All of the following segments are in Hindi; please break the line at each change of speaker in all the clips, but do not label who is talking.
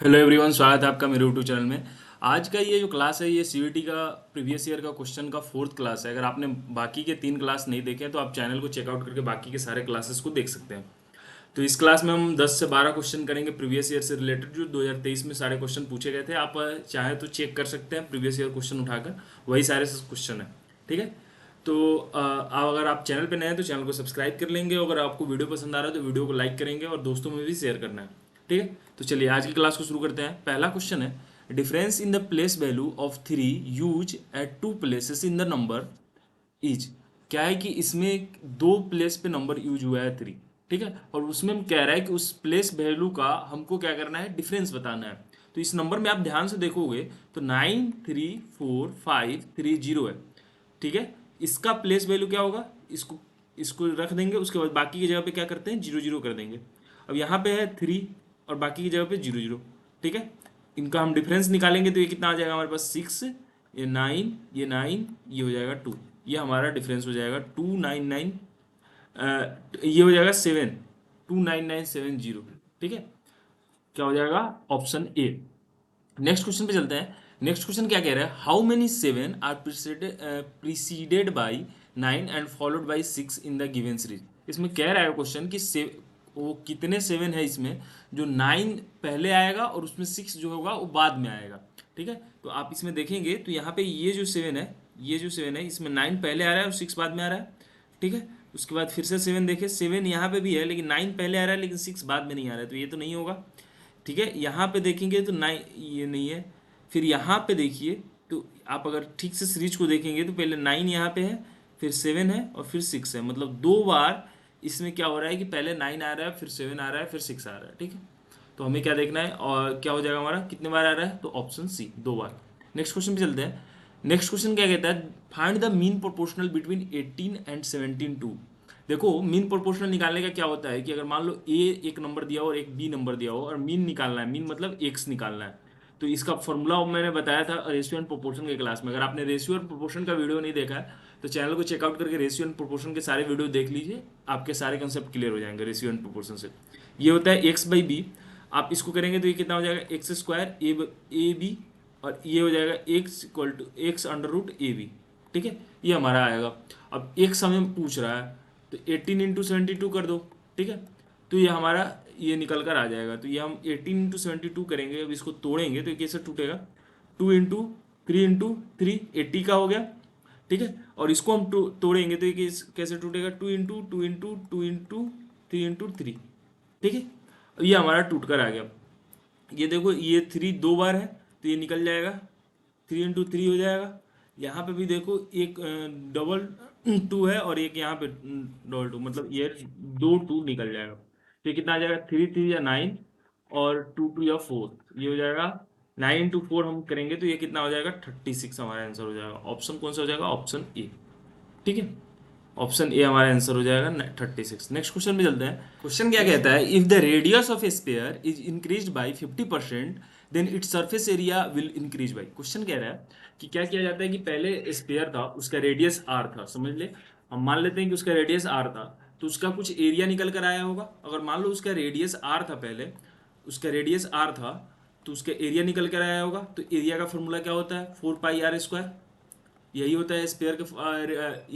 हेलो एवरीवन, स्वागत है आपका मेरे यूट्यूब चैनल में। आज का ये जो क्लास है ये सीयूईटी का प्रीवियस ईयर का क्वेश्चन का फोर्थ क्लास है। अगर आपने बाकी के 3 क्लास नहीं देखे हैं तो आप चैनल को चेकआउट करके बाकी के सारे क्लासेस को देख सकते हैं। तो इस क्लास में हम 10 से 12 क्वेश्चन करेंगे प्रीवियस ईयर से रिलेटेड, जो 2023 में सारे क्वेश्चन पूछे गए थे। आप चाहे तो चेक कर सकते हैं प्रीवियस ईयर क्वेश्चन उठाकर, वही सारे क्वेश्चन है। ठीक है। तो अगर आप चैनल पे नए हैं तो चैनल को सब्सक्राइब कर लेंगे। अगर आपको वीडियो पसंद आ रहा है तो वीडियो को लाइक करेंगे और दोस्तों में भी शेयर करना है। ठीक है। तो चलिए आज की क्लास को शुरू करते हैं। पहला क्वेश्चन है, difference in the place value of 3 uses at 2 places in the number is. क्या है कि इसमें 2 प्लेस पे नंबर यूज हुआ है 3। ठीक है। और उसमें हम कह रहा है कि उस प्लेस वैल्यू का हमको क्या करना है, डिफरेंस बताना है। तो इस नंबर में आप ध्यान से देखोगे तो 9 3 4 5 3 0 है। ठीक है। इसका प्लेस वैल्यू क्या होगा, इसको इसको रख देंगे, उसके बाद बाकी की जगह पे क्या करते हैं, 0 0 कर देंगे। अब यहाँ पे है 3 और बाकी की जगह पे 0 0। ठीक है। इनका हम डिफरेंस निकालेंगे तो ये कितना आ जाएगा हमारे पास, 6, ये 9, ये 9, ये हो जाएगा 2। ये हमारा डिफरेंस हो जाएगा 299, ये हो जाएगा 7, 29970। ठीक है। क्या हो जाएगा, ऑप्शन ए। नेक्स्ट क्वेश्चन पे चलते हैं। नेक्स्ट क्वेश्चन क्या कह रहा है, how many 7 are preceded by 9 and followed by 6 in the given series. इसमें कह रहा है क्वेश्चन कि वो कितने 7 है इसमें, जो 9 पहले आएगा और उसमें 6 जो होगा वो बाद में आएगा। ठीक है। तो आप इसमें देखेंगे तो यहाँ पे ये जो 7 है, ये जो 7 है इसमें 9 पहले आ रहा है और 6 बाद में आ रहा है। ठीक है। उसके बाद फिर से 7 देखे, 7 यहाँ पे भी है लेकिन 9 पहले आ रहा है लेकिन 6 बाद में नहीं आ रहा है, तो ये तो नहीं होगा। ठीक है। यहाँ पे देखेंगे तो 9, ये नहीं है। फिर यहाँ पे देखिए तो आप अगर ठीक से सीरीज को देखेंगे तो पहले 9 यहाँ पे है, फिर 7 है और फिर 6 है। मतलब 2 बार इसमें क्या हो रहा है कि पहले 9 आ रहा है, फिर 7 आ रहा है, फिर 6 आ रहा है। ठीक है। तो हमें क्या देखना है और क्या हो जाएगा हमारा, कितने बार आ रहा है, तो ऑप्शन सी, 2 बार। नेक्स्ट क्वेश्चन पे चलते हैं। नेक्स्ट क्वेश्चन क्या कहता है, find the mean proportional between 18 and 17 two. देखो मीन प्रोपोर्शनल निकालने का क्या होता है कि अगर मान लो ए एक नंबर दिया हो और एक बी नंबर दिया हो और मीन निकालना है, मीन मतलब एक्स निकालना है। तो इसका फॉर्मूला मैंने बताया था रेशियो एंड प्रोपोर्शन के क्लास में। अगर आपने रेशियो एंड प्रोपोर्शन का वीडियो नहीं देखा है तो चैनल को चेकआउट करके रेशियो एंड प्रोपोर्शन के सारे वीडियो देख लीजिए, आपके सारे कंसेप्ट क्लियर हो जाएंगे रेशियो एंड प्रोपोर्शन से। ये होता है एक्स बाई बी। आप इसको करेंगे तो ये कितना हो जाएगा, एक्स स्क्वायर ए बी, और ये हो जाएगा X equal to X under root A B. ठीक है। ये हमारा आएगा। अब एक्स हमें पूछ रहा है तो 18 × 72 कर दो। ठीक है। तो ये हमारा ये निकल कर आ जाएगा। तो ये हम 18 × 72 करेंगे। अब इसको तोड़ेंगे तो ये कैसे टूटेगा, 2 × 3 × 3 80 का हो गया। ठीक है। और इसको हम तोड़ेंगे तो ये कैसे टूटेगा, 2 × 2 × 2 × 2 3 × 3। ठीक है। ये हमारा टूट कर आ गया। ये देखो ये 3 2 बार है तो ये निकल जाएगा, 3 × 3 हो जाएगा। यहाँ पे भी देखो एक डबल 2 है और एक यहाँ पे डबल 2, मतलब ये 2 2 निकल जाएगा। तो ये कितना आ जाएगा, 3 3 या 9 और 2 2 या 4, ये हो जाएगा 9 × 4 हम करेंगे तो ये कितना हो जाएगा, 36 हमारा आंसर हो जाएगा। ऑप्शन कौन सा हो जाएगा, ऑप्शन ए। ठीक है। ऑप्शन ए हमारा आंसर हो जाएगा 36। नेक्स्ट क्वेश्चन में चलते हैं। क्वेश्चन क्या कहता है, if the radius of a sphere is increase by 50% then its surface area will increase by. Question कह रहा है कि क्या किया जाता है कि पहले स्फीयर था, उसका रेडियस आर था, समझ ले। हम मान लेते हैं कि उसका रेडियस आर था तो उसका कुछ एरिया निकल कर आया होगा। अगर मान लो उसका रेडियस आर था, पहले उसका रेडियस आर था तो उसका एरिया निकल कर आया होगा। तो एरिया का फॉर्मूला क्या होता है, 4πr²। यही होता है स्पेयर के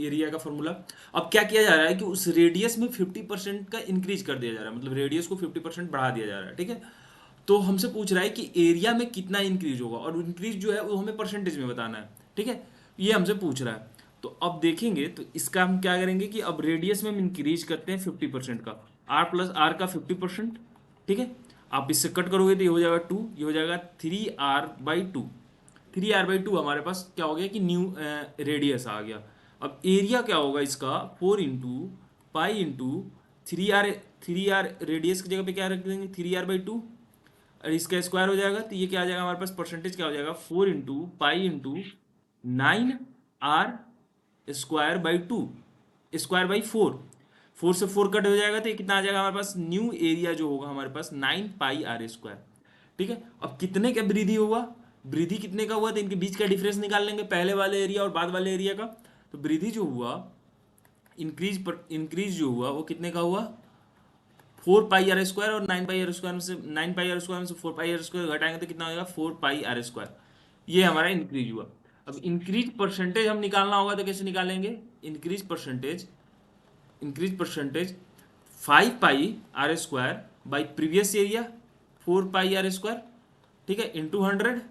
एरिया का फॉर्मूला। अब क्या किया जा रहा है कि उस रेडियस में 50% का इंक्रीज कर दिया जा रहा है, मतलब रेडियस को 50% बढ़ा दिया जा रहा है। ठीक है। तो हमसे पूछ रहा है कि एरिया में कितना इंक्रीज होगा, और इंक्रीज जो है वो हमें परसेंटेज में बताना है। ठीक है। ये हमसे पूछ रहा है। तो अब देखेंगे तो इसका हम क्या करेंगे कि अब रेडियस में हम इंक्रीज करते हैं 50% का, आर प्लस आर का 50%। ठीक है। आप इससे कट करोगे तो ये हो जाएगा 2, ये हो जाएगा 3r/2। 3r/2 हमारे पास क्या हो गया कि न्यू रेडियस आ गया। अब एरिया क्या होगा इसका, 4 × pi into 3r। 3r radius की जगह पे क्या रख देंगे, 3r/2, और इसका स्क्वायर हो जाएगा तो ये क्या आ जाएगा हमारे पास, परसेंटेज क्या हो जाएगा, 4 × pi into 9r² by 2, square by 4। 4 से 4 कट हो जाएगा तो ये कितना आ जाएगा हमारे पास, न्यू एरिया जो होगा हमारे पास 9πr²। ठीक है। अब कितने का वृद्धि हुआ, वृद्धि कितने का हुआ तो इनके बीच का डिफरेंस निकाल लेंगे, पहले वाले एरिया और बाद वाले एरिया का। तो वृद्धि जो हुआ, इंक्रीज जो हुआ वो कितने का हुआ, 4 पाई r स्क्वायर, और 9 पाई r स्क्वायर में से 9 पाई r स्क्वायर में से 4 पाई r स्क्वायर घटाएंगे तो कितना हो जाएगा 4 पाई r स्क्वायर। ये हमारा इंक्रीज हुआ। अब इंक्रीज परसेंटेज हम निकालना होगा तो कैसे निकालेंगे? Increase percentage 5 pi r square by previous area 4 pi r square, ठीक है, इंटू 100।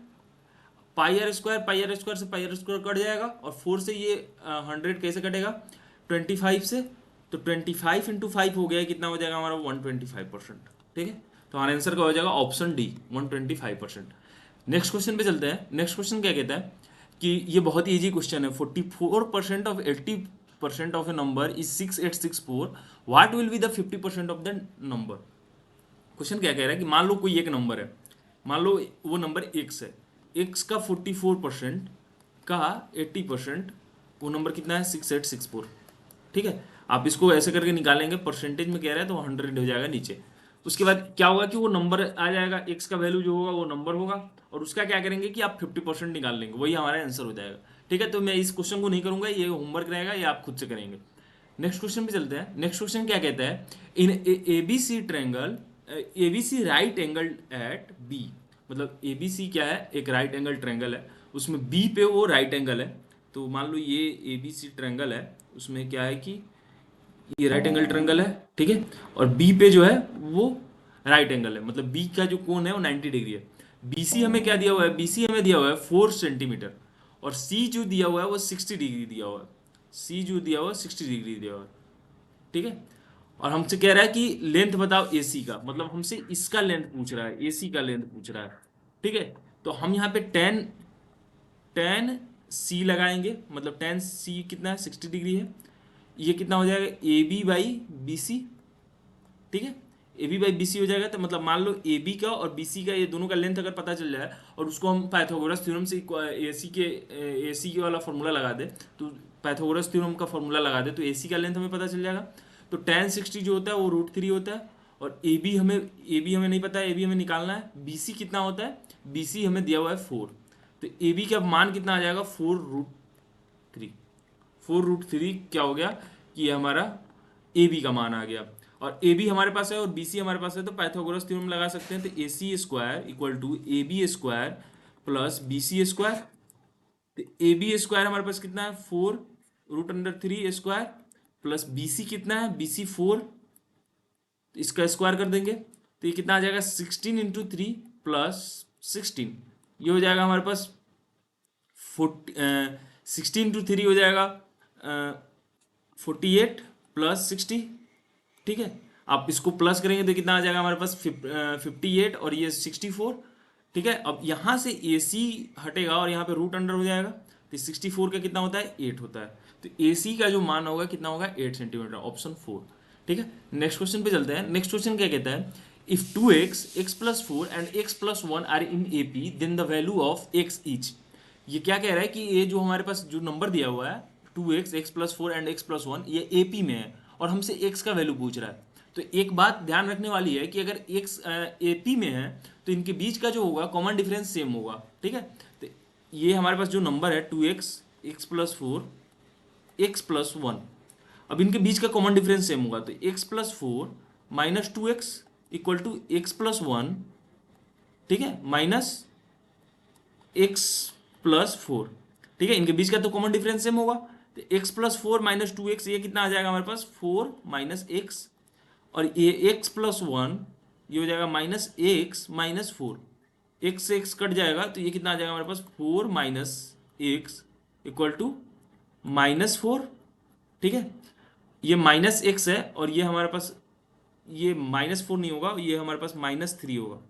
पाई आर स्क्वायर से पाई आर स्क्वायर कट जाएगा, और 4 से ये 100 कैसे कटेगा? 25 से। तो 25 इंटू 5 हो गया, कितना हो जाएगा हमारा? 125%। ठीक है, तो हमारा आंसर का हो जाएगा ऑप्शन डी, 125%। नेक्स्ट क्वेश्चन पे चलते हैं। नेक्स्ट क्वेश्चन क्या कहता है कि ये बहुत इजी क्वेश्चन है। 44% of 80% of A number is 6864, what will be the 50% of the number? Question क्या कह रहा है कि मान लो कोई एक नंबर है, मान लो वो नंबर एक्स है, एक्स का 44% का 80%, वो नंबर कितना है? 6864। ठीक है, आप इसको ऐसे करके निकालेंगे, परसेंटेज में कह रहा है तो 100 हो जाएगा नीचे। उसके बाद क्या होगा कि वो नंबर आ जाएगा, एक्स का वैल्यू जो होगा वो नंबर होगा, और उसका क्या करेंगे कि आप 50% निकाल लेंगे, वही हमारा आंसर हो जाएगा। ठीक है, तो मैं इस क्वेश्चन को नहीं करूंगा, ये होमवर्क रहेगा, ये आप खुद से करेंगे। नेक्स्ट क्वेश्चन पे चलते हैं। नेक्स्ट क्वेश्चन क्या कहता है? In ABC triangle, ABC right angle at B, मतलब एबीसी क्या है? एक राइट एंगल ट्रायंगल है, उसमें बी पे वो राइट एंगल है। तो मान लो ये एबीसी ट्रायंगल है, उसमें क्या है कि ये राइट एंगल ट्रायंगल है, ठीक है, और बी पे जो है वो राइट एंगल है, मतलब बी का जो कोण है वो 90 डिग्री है। बीसी हमें क्या दिया हुआ है? बीसी हमें दिया हुआ है 4 सेंटीमीटर, और सी जो दिया हुआ है वो 60 डिग्री दिया हुआ है। सी जो दिया हुआ है 60 डिग्री दिया हुआ है, ठीक है। और हमसे कह रहा है कि लेंथ बताओ एसी का, मतलब हमसे इसका लेंथ पूछ रहा है, एसी का लेंथ पूछ रहा है, ठीक है। तो हम यहाँ पे टेन टेन सी लगाएंगे, मतलब टेन सी कितना है? 60 डिग्री है। ये कितना हो जाएगा? A B by B C, ठीक है, A B by B C हो जाएगा। तो मतलब मान लो ए बी का और बी सी का, ये दोनों का लेंथ अगर पता चल जाए, और उसको हम पाइथागोरस थ्योरम से ए सी के वाला फॉर्मूला लगा दे, तो पाइथागोरस थ्योरम का फॉर्मूला लगा दे तो ए सी का लेंथ हमें पता चल जाएगा। तो tan 60 जो होता है वो √3 होता है, और ए बी हमें नहीं पता है, ए बी हमें निकालना है। बी सी कितना होता है? बी सी हमें दिया हुआ है 4, तो ए बी का मान कितना आ जाएगा? 4√3। 4√3 क्या हो गया कि ये हमारा ए बी का मान आ गया, और ए बी हमारे पास है और बी सी हमारे पास है, तो पाइथागोरस थ्योरम लगा सकते हैं। तो A C square equal to A B square plus B C square. तो ए बी स्क्वायर हमारे पास कितना है? 4√3 स्क्वायर, प्लस बी सी कितना है? बी सी 4, तो इसका स्क्वायर कर देंगे तो ये कितना आ जाएगा? 16 × 3 प्लस 16, ये हो जाएगा हमारे पास 16 × 3 हो जाएगा 48 प्लस 60, ठीक है। आप इसको प्लस करेंगे तो कितना आ जाएगा हमारे पास? 58 और ये 64, ठीक है। अब यहाँ से ए सी हटेगा और यहाँ पे रूट अंडर हो जाएगा, तो 64 का कितना होता है? 8 होता है। तो ए सी का जो मान होगा कितना होगा? 8 सेंटीमीटर, ऑप्शन 4, ठीक है। नेक्स्ट क्वेश्चन पे चलते हैं। नेक्स्ट क्वेश्चन क्या कहता है? If 2x, x+4 and x+1 are in A P, then the value of x each. ये क्या कह रहा है कि ये जो हमारे पास जो नंबर दिया हुआ है 2x, x+4 एंड x+1, ये ए पी में है, और हमसे x का वैल्यू पूछ रहा है। तो एक बात ध्यान रखने वाली है कि अगर x ए पी में है तो इनके बीच का जो होगा कॉमन डिफरेंस सेम होगा, ठीक है। तो ये हमारे पास जो नंबर है 2x, x+4, x+1, अब इनके बीच का कॉमन डिफरेंस सेम होगा, तो x+4 minus 2x equal to x+1, ठीक है, माइनस x+4, ठीक है। इनके बीच का तो कॉमन डिफरेंस सेम होगा, तो x+4 माइनस 2x, ये कितना आ जाएगा हमारे पास? 4 माइनस x, और ये x+1 ये हो जाएगा माइनस x माइनस 4, x से x कट जाएगा, तो ये कितना आ जाएगा हमारे पास? 4 माइनस x इक्वल टू -4, ठीक है। ये माइनस एक्स है, और ये हमारे पास ये -4 नहीं होगा, ये हमारे पास -3 होगा,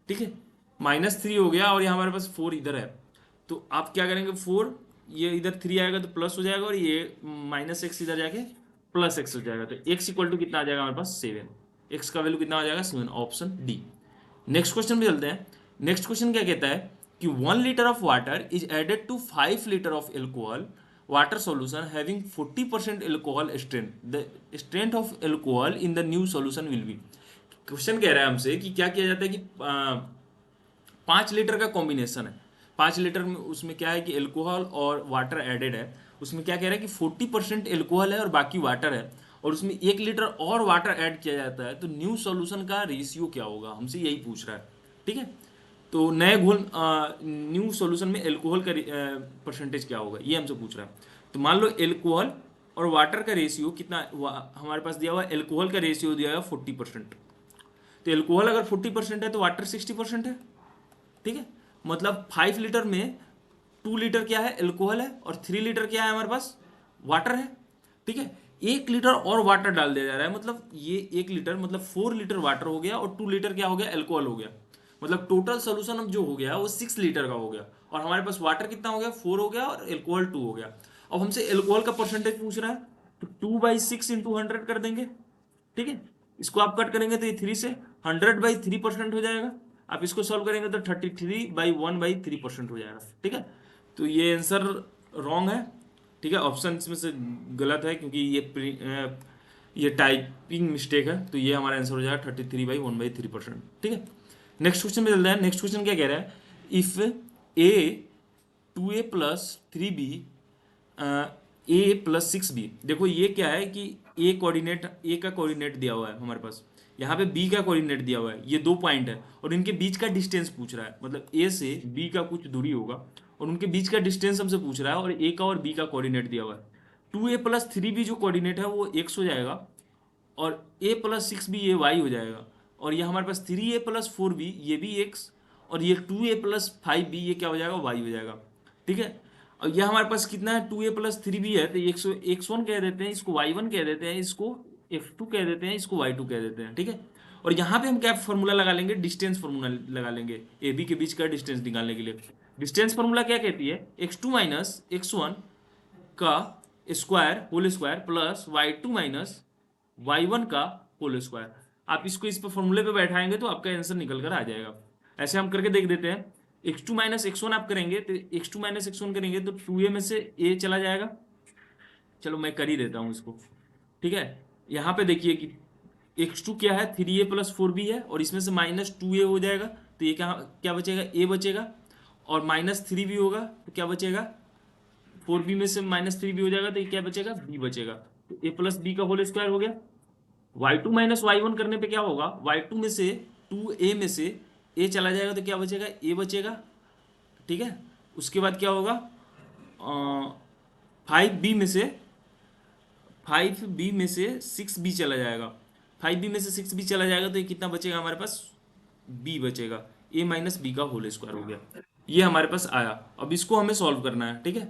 ठीक है। -3 हो गया, और ये हमारे पास 4 इधर है, तो आप क्या करेंगे? 4 ये इधर 3 आएगा तो प्लस हो जाएगा, और ये -x इधर जाके प्लस x हो जाएगा, तो x इक्वल टू कितना आ जाएगा हमारे पास? 7। x का वैल्यू कितना आ जाएगा? 7, ऑप्शन डी। नेक्स्ट क्वेश्चन पे चलते हैं। नेक्स्ट क्वेश्चन क्या कहता है कि 1 litre of water is added to 5 litre of alcohol water solution having 40% alcohol strength, the strength of alcohol in the new solution will be। Question कह रहा है हमसे कि क्या किया जाता है कि 5 लीटर का कॉम्बिनेशन है, 5 लीटर में उसमें क्या है कि एल्कोहल और वाटर एडेड है, उसमें क्या कह रहा है कि 40% एल्कोहल है और बाकी वाटर है, और उसमें 1 लीटर और वाटर ऐड किया जाता है, तो न्यू सॉल्यूशन का रेशियो क्या होगा, हमसे यही पूछ रहा है। ठीक है, तो नए घोल न्यू सॉल्यूशन में एल्कोहल का परसेंटेज क्या होगा, ये हमसे पूछ रहा है। तो मान लो एल्कोहल और वाटर का रेशियो कितना हमारे पास दिया हुआ है, एल्कोहल का रेशियो दिया हुआ है 40%। तो एल्कोहल अगर 40% है तो वाटर 60% है। ठीक है, मतलब 5 लीटर में 2 लीटर क्या है, एल्कोहल है, और 3 लीटर क्या है हमारे पास, वाटर है। ठीक है, 1 लीटर और वाटर डाल दिया जा रहा है, मतलब ये 1 लीटर मतलब 4 लीटर वाटर हो गया, और 2 लीटर क्या हो गया, एल्कोहल हो गया। मतलब टोटल सोल्यूशन अब जो हो गया वो 6 लीटर का हो गया, और हमारे पास वाटर कितना हो गया, 4 हो गया, और एल्कोहल 2 हो गया। अब हमसे एल्कोहल का परसेंटेज पूछ रहा है, तो 2/6 × 100 कर देंगे। ठीक है, इसको आप कट करेंगे तो ये 3 से 100/3% हो जाएगा। आप इसको सॉल्व करेंगे तो 33/1/3% हो जाएगा। ठीक है, तो ये आंसर रॉन्ग है। ठीक है, ऑप्शन इसमें से गलत है, क्योंकि ये टाइपिंग मिस्टेक है, तो ये हमारा आंसर हो जाएगा 33/1/3%। ठीक है, नेक्स्ट क्वेश्चन पे चलते हैं। नेक्स्ट क्वेश्चन क्या कह रहा है, इफ ए 2a+3b a+6b। देखो ये क्या है कि ए का कोऑर्डिनेट दिया हुआ है हमारे पास, यहाँ पे बी का कोऑर्डिनेट दिया हुआ है, ये 2 पॉइंट है, और इनके बीच का डिस्टेंस पूछ रहा है, मतलब ए से बी का कुछ दूरी होगा, और उनके बीच का डिस्टेंस हमसे पूछ रहा है, और ए का और बी का कोऑर्डिनेट दिया हुआ है। 2a+3b जो कोऑर्डिनेट है वो x हो जाएगा, और a+6b ये y हो जाएगा, और ये हमारे पास 3a+4b ये भी x, और ये 2a+5b ये क्या हो जाएगा, y हो जाएगा। ठीक है, और यह हमारे पास कितना है, 2a+3b है, तो x1 कह देते हैं, इसको y1 कह देते हैं, इसको f2 कह देते हैं, इसको y2 कह देते हैं। ठीक है, और यहाँ पे हम क्या फॉर्मूला लगा लेंगे, डिस्टेंस फार्मूला लगा लेंगे ए बी के बीच का डिस्टेंस निकालने के लिए। डिस्टेंस फार्मूला क्या कहती है, x2 - x1 का square whole square plus y2 - y1 का होल स्क्वायर। आप इसको इस पर फॉर्मूले पे बैठाएंगे तो आपका आंसर निकल कर आ जाएगा। ऐसे हम करके देख देते हैं। x2 - x1 आप करेंगे तो x2 - x1 करेंगे तो 2a में से a चला जाएगा। चलो मैं कर ही देता हूँ इसको। ठीक है, यहाँ पे देखिए कि x2 क्या है, 3a+4b है, और इसमें से -2a हो जाएगा, तो ये क्या क्या बचेगा, a बचेगा, और -3b होगा तो क्या बचेगा, 4b में से -3b हो जाएगा, तो ये क्या बचेगा, b बचेगा। तो a+b का होल स्क्वायर हो गया। y2 - y1 करने पे क्या होगा, y2 में से 2a में से a चला जाएगा, तो क्या बचेगा, a बचेगा। ठीक है, उसके बाद क्या होगा, 5b में से 6b चला जाएगा। 5b में से 6b चला जाएगा, तो ये कितना बचेगा हमारे पास, b बचेगा। a - b का होल स्क्वायर हो गया, ये हमारे पास आया। अब इसको हमें सॉल्व करना है। ठीक है,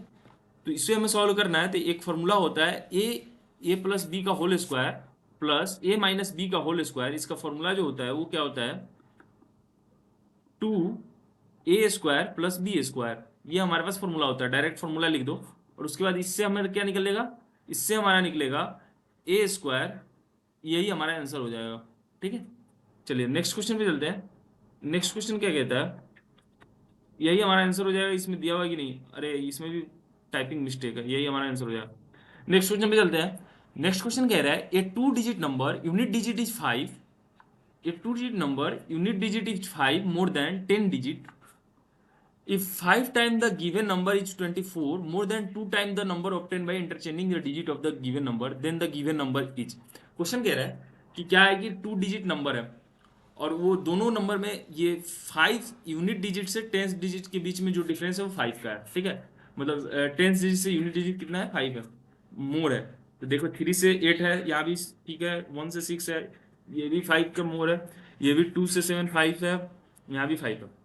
तो इसे हमें सॉल्व करना है, तो एक फॉर्मूला होता है a+b का whole square plus a - b का होल स्क्वायर। इसका फॉर्मूला जो होता है वो क्या होता है, 2a² + b²। ये हमारे पास फॉर्मूला होता है, डायरेक्ट फॉर्मूला लिख दो, और उसके बाद इससे हमें क्या निकलेगा, इससे हमारा निकलेगा a²। यही हमारा आंसर हो जाएगा। ठीक है, चलिए नेक्स्ट क्वेश्चन पे चलते हैं। नेक्स्ट क्वेश्चन क्या कहता है, यही हमारा आंसर हो जाएगा। इसमें दिया हुआ कि नहीं, अरे इसमें भी टाइपिंग मिस्टेक है, यही हमारा आंसर हो जाएगा। नेक्स्ट क्वेश्चन पे चलते हैं। नेक्स्ट क्वेश्चन कह रहा है, ए 2 digit number unit digit is 5। A 2 digit number unit digit is 5 more than 10 digit. If 5 times the given number is 24, more than 2 times the number obtained by interchanging the digit of the given number, then the given number is। Question कह रहा है कि क्या है कि 2 डिजिट नंबर है, और वो दोनों नंबर में ये 5 यूनिट डिजिट से 10 डिजिट के बीच में जो डिफरेंस है वो 5 का है। ठीक है, मतलब 10 डिजिट से यूनिट डिजिट कितना है, 5 है, मोर है। तो देखो 3 से 8 है, यहाँ भी ठीक है, 1 से 6 है, ये भी 5 का मोर है, ये भी 2 से 7 5 है, यहाँ भी 5 है,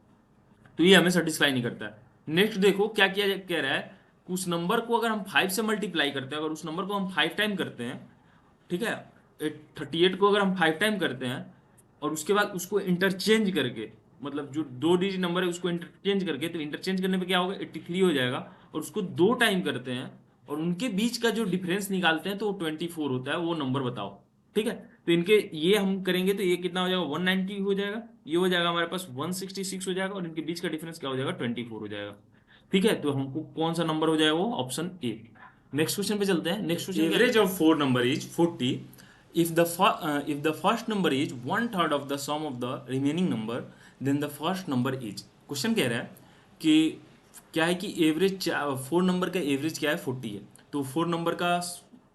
तो ये हमें सेटिस्फाई नहीं करता है। नेक्स्ट देखो क्या किया कह रहा है, उस नंबर को अगर हम 5 से मल्टीप्लाई करते हैं, अगर उस नंबर को हम 5 टाइम करते हैं, ठीक है, 38 को अगर हम 5 टाइम करते हैं, और उसके बाद उसको इंटरचेंज करके, मतलब जो 2 डिजिट नंबर है उसको इंटरचेंज करके, तो इंटरचेंज करने पे क्या होगा, 83 हो जाएगा, और उसको 2 टाइम करते हैं, और उनके बीच का जो डिफरेंस निकालते हैं तो वो 24 होता है। वो नंबर बताओ। ठीक है, तो इनके ये हम करेंगे तो ये कितना हो जाएगा, 190 हो जाएगा, ये हो जाएगा हमारे पास 166 हो जाएगा, और इनके बीच का डिफरेंस क्या हो जाएगा, 24 हो जाएगा। ठीक है, तो हमको कौन सा नंबर हो जाएगा, वो ऑप्शन ए। नेक्स्ट क्वेश्चन पे चलते हैं। Next question, average of 4 number is 40 if the first number is 1/3 of the sum of the remaining number, then the first number is। Question कह रहा है कि क्या है कि एवरेज 4 नंबर का एवरेज क्या है, 40 है। तो 4 नंबर का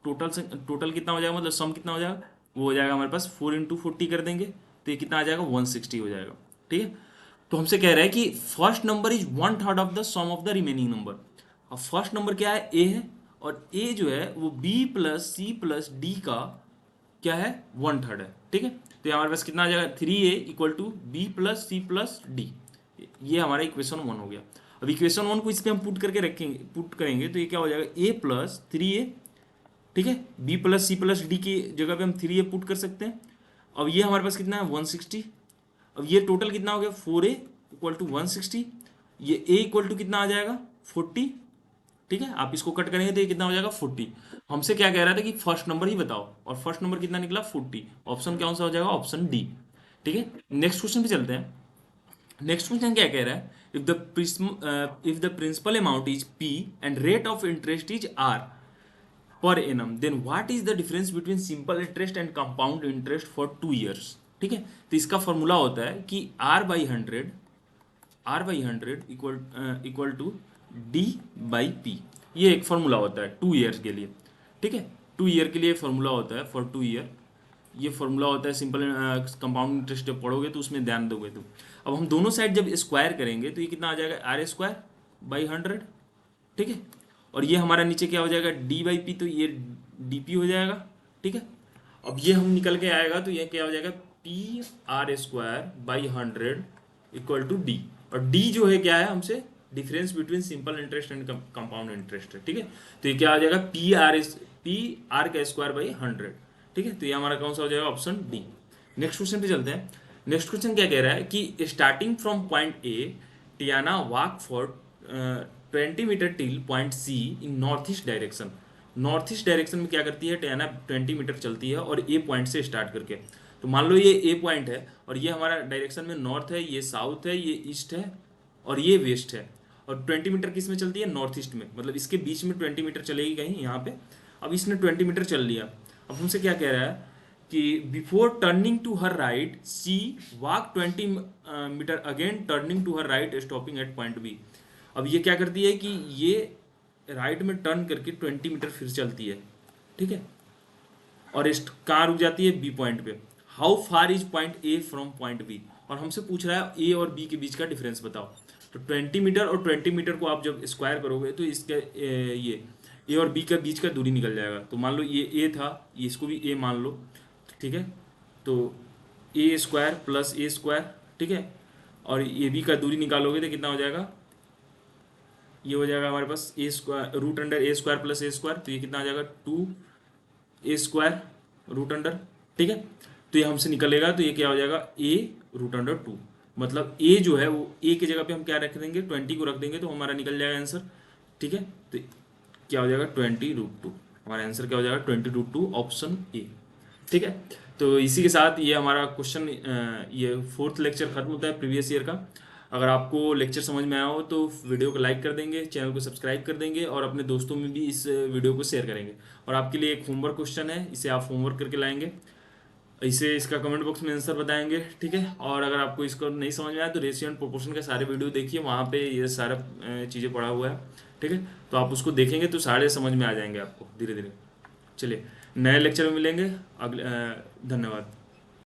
टोटल कितना हो जाएगा, मतलब सम कितना हो जाएगा, वो हो जाएगा हमारे पास 4 × 40 कर देंगे तो ये कितना आ जाएगा, 160 हो जाएगा। ठीक है, तो हमसे कह रहा है कि first number is 1/3 of the sum of the remaining number. अब फर्स्ट नंबर क्या है, ए है, और ए जो है वो B plus C plus D का क्या है, 1/3 है। ठीक है, तो ये हमारे पास कितना आ जाएगा, 3a = b+c+d। ये हमारा इक्वेशन 1 हो गया। अब इक्वेशन 1 को इस पे हम पुट करेंगे तो ये क्या हो जाएगा, a+3a। ठीक है, b+c+d की जगह पे हम 3a पुट कर सकते हैं। अब ये हमारे पास कितना है, 160। अब ये टोटल कितना हो गया, 4a = 160। ये a इक्वल टू कितना आ जाएगा, 40। ठीक है, आप इसको कट करेंगे तो ये कितना हो जाएगा, 40। हमसे क्या कह रहा था कि फर्स्ट नंबर ही बताओ, और फर्स्ट नंबर कितना निकला, 40। ऑप्शन कौन सा हो जाएगा, ऑप्शन डी। ठीक है, नेक्स्ट क्वेश्चन पे चलते हैं। नेक्स्ट क्वेश्चन क्या कह रहा है, if the principal amount is p and rate of interest is r per annum, then what is the difference between simple interest and compound interest for 2 years। ठीक है, तो इसका फॉर्मूला होता है कि r/100 इक्वल टू d/p। ये एक फॉर्मूला होता है 2 years के लिए। ठीक है, 2 year के लिए फॉर्मूला होता है फॉर 2 year। ये फॉर्मूला होता है सिंपल कंपाउंड इंटरेस्ट, जब पढ़ोगे तो उसमें ध्यान दोगे तो। अब हम दोनों साइड जब स्क्वायर करेंगे तो ये कितना आ जाएगा, r² / 100। ठीक है, और ये हमारा नीचे क्या हो जाएगा, d/p, तो ये dp हो जाएगा। ठीक है, अब ये हम निकल के आएगा तो ये क्या हो जाएगा, PR² / 100 इक्वल टू d। और d जो है क्या है हमसे, difference between simple interest and compound interest है। ठीक है, तो ये क्या आ जाएगा, PR²/100। ठीक है, तो ये हमारा कौन सा हो जाएगा, ऑप्शन डी। नेक्स्ट क्वेश्चन पे चलते हैं। नेक्स्ट क्वेश्चन क्या कह रहा है कि starting from point A, Tiana walk for 20 metre till point C in north east direction. North east direction में क्या करती है, टियाना 20 मीटर चलती है और ए पॉइंट से स्टार्ट करके। तो मान लो ये ए पॉइंट है और ये हमारा डायरेक्शन में नॉर्थ है, ये साउथ है, ये ईस्ट है और ये वेस्ट है। और 20 मीटर किस में चलती है, नॉर्थ ईस्ट में, मतलब इसके बीच में 20 मीटर चलेगी कहीं यहाँ पे। अब इसने 20 मीटर चल लिया। अब हमसे क्या कह रहा है कि before turning to her right she walk 20 metre again turning to her right stopping at point B. अब ये क्या करती है कि ये राइट में टर्न करके 20 मीटर फिर चलती है। ठीक है, और कहाँ रुक जाती है, बी पॉइंट पे। How far is point A from point B, और हमसे पूछ रहा है ए और बी के बीच का डिफरेंस बताओ। तो 20 मीटर और 20 मीटर को आप जब स्क्वायर करोगे तो इसके ये ए और बी के बीच का दूरी निकल जाएगा। तो मान लो ये ए था, ये इसको भी ए मान लो। ठीक है, तो a² + a²। ठीक है, और ये बी का दूरी निकालोगे तो कितना हो जाएगा, ये हो जाएगा हमारे पास a² √a² + a²। तो ये कितना आ जाएगा, 2a² √। ठीक है, तो ये हमसे निकलेगा तो ये क्या हो जाएगा, a√2। मतलब a जो है वो a की जगह पे हम क्या रख देंगे, 20 को रख देंगे तो हमारा निकल जाएगा आंसर। ठीक है, तो क्या हो जाएगा, 20√2। हमारा आंसर क्या हो जाएगा, 20√2, ऑप्शन ए। ठीक है, तो इसी के साथ ये हमारा क्वेश्चन, ये 4th लेक्चर खत्म होता है प्रीवियस ईयर का। अगर आपको लेक्चर समझ में आया हो तो वीडियो को लाइक कर देंगे, चैनल को सब्सक्राइब कर देंगे और अपने दोस्तों में भी इस वीडियो को शेयर करेंगे। और आपके लिए एक होमवर्क क्वेश्चन है, इसे आप होमवर्क करके लाएंगे, इसे इसका कमेंट बॉक्स में आंसर बताएंगे। ठीक है, और अगर आपको इसको नहीं समझ में आया तो रेशियो एंड प्रोपोर्शन के सारे वीडियो देखिए, वहाँ पे ये सारा चीज़ें पढ़ा हुआ है। ठीक है, तो आप उसको देखेंगे तो सारे समझ में आ जाएंगे आपको धीरे धीरे। चलिए, नए लेक्चर में मिलेंगे अगले। धन्यवाद।